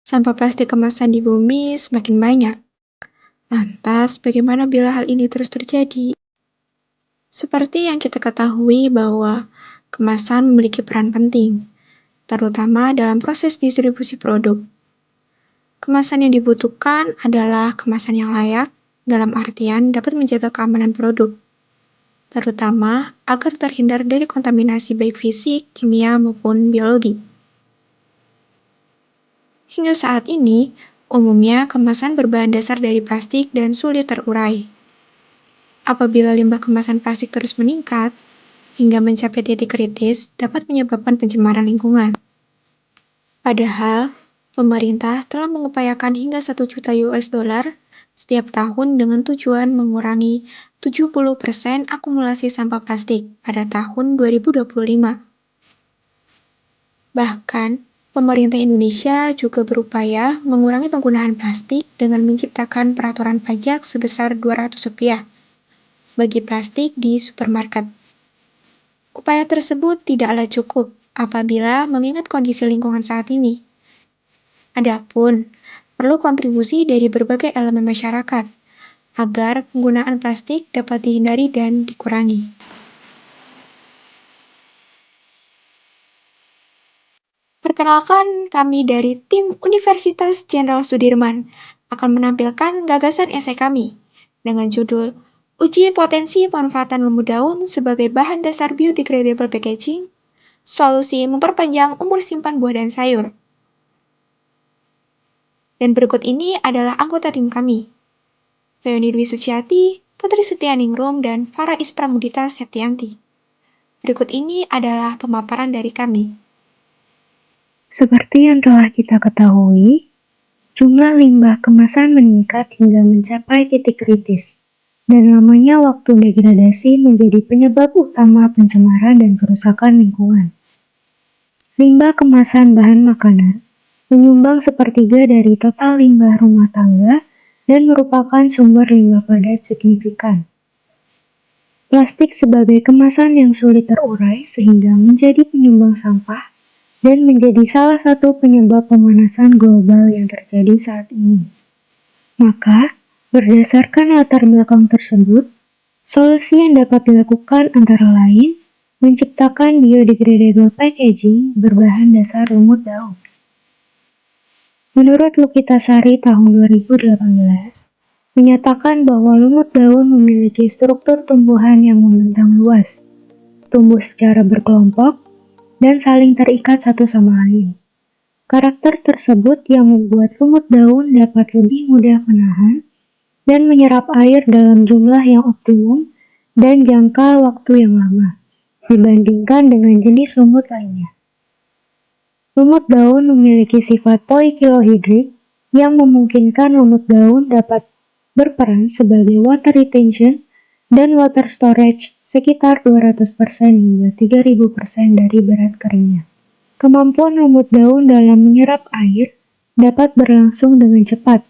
Sampah plastik kemasan di bumi semakin banyak. Lantas, bagaimana bila hal ini terus terjadi? Seperti yang kita ketahui bahwa kemasan memiliki peran penting, terutama dalam proses distribusi produk. Kemasan yang dibutuhkan adalah kemasan yang layak, dalam artian dapat menjaga keamanan produk, terutama agar terhindar dari kontaminasi baik fisik, kimia, maupun biologi. Hingga saat ini, umumnya kemasan berbahan dasar dari plastik dan sulit terurai. Apabila limbah kemasan plastik terus meningkat, hingga mencapai titik kritis, dapat menyebabkan pencemaran lingkungan. Padahal, pemerintah telah mengupayakan hingga 1 juta US$ setiap tahun dengan tujuan mengurangi 70% akumulasi sampah plastik pada tahun 2025. Bahkan, pemerintah Indonesia juga berupaya mengurangi penggunaan plastik dengan menciptakan peraturan pajak sebesar Rp200 bagi plastik di supermarket. Upaya tersebut tidaklah cukup apabila mengingat kondisi lingkungan saat ini. Adapun, perlu kontribusi dari berbagai elemen masyarakat agar penggunaan plastik dapat dihindari dan dikurangi. Perkenalkan, kami dari tim Universitas Jenderal Sudirman akan menampilkan gagasan esai kami dengan judul Uji Potensi Pemanfaatan Lumut Daun sebagai Bahan Dasar Biodegradable Packaging, Solusi Memperpanjang Umur Simpan Buah dan Sayur. Dan berikut ini adalah anggota tim kami, Feoni Dwi Suciati, Putri Setianingrum, dan Farah Ispramudita Septianti. Berikut ini adalah pemaparan dari kami. Seperti yang telah kita ketahui, jumlah limbah kemasan meningkat hingga mencapai titik kritis, dan lamanya waktu degradasi menjadi penyebab utama pencemaran dan kerusakan lingkungan. Limbah kemasan bahan makanan menyumbang sepertiga dari total limbah rumah tangga dan merupakan sumber limbah padat signifikan. Plastik sebagai kemasan yang sulit terurai sehingga menjadi penyumbang sampah dan menjadi salah satu penyebab pemanasan global yang terjadi saat ini. Maka, berdasarkan latar belakang tersebut, solusi yang dapat dilakukan antara lain menciptakan biodegradable packaging berbahan dasar lumut daun. Menurut Lukitasari tahun 2018, menyatakan bahwa lumut daun memiliki struktur tumbuhan yang membentang luas, tumbuh secara berkelompok, dan saling terikat satu sama lain. Karakter tersebut yang membuat lumut daun dapat lebih mudah menahan dan menyerap air dalam jumlah yang optimum dan jangka waktu yang lama, dibandingkan dengan jenis lumut lainnya. Lumut daun memiliki sifat poikilohidrik yang memungkinkan lumut daun dapat berperan sebagai water retention dan water storage sekitar 200% hingga 3000% dari berat keringnya. Kemampuan lumut daun dalam menyerap air dapat berlangsung dengan cepat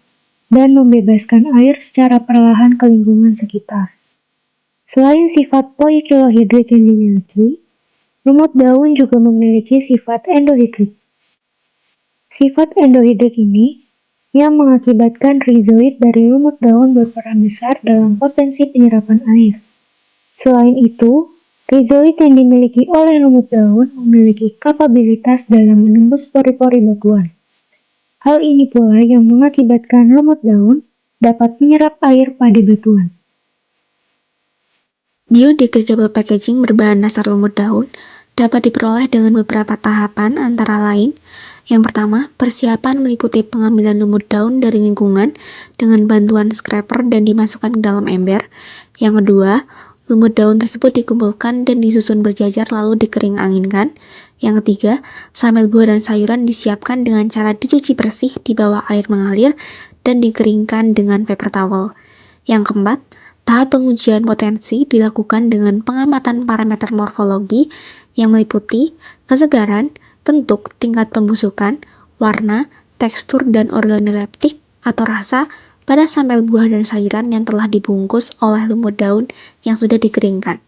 dan membebaskan air secara perlahan ke lingkungan sekitar. Selain sifat poikilohidrik yang dimiliki, lumut daun juga memiliki sifat endohidrik. Sifat endohidrik ini yang mengakibatkan rizoid dari lumut daun berperan besar dalam potensi penyerapan air. Selain itu, rizoid yang dimiliki oleh lumut daun memiliki kapabilitas dalam menembus pori-pori batuan. Hal ini pula yang mengakibatkan lumut daun dapat menyerap air pada batuan. Biodegradable packaging berbahan dasar lumut daun dapat diperoleh dengan beberapa tahapan antara lain. Yang pertama, persiapan meliputi pengambilan lumut daun dari lingkungan dengan bantuan scraper dan dimasukkan ke dalam ember. Yang kedua, lumut daun tersebut dikumpulkan dan disusun berjajar lalu dikering anginkan. Yang ketiga, samel buah dan sayuran disiapkan dengan cara dicuci bersih di bawah air mengalir dan dikeringkan dengan paper towel. Yang keempat, tahap pengujian potensi dilakukan dengan pengamatan parameter morfologi yang meliputi kesegaran, bentuk, tingkat pembusukan, warna, tekstur, dan organoleptik atau rasa pada sampel buah dan sayuran yang telah dibungkus oleh lumut daun yang sudah dikeringkan.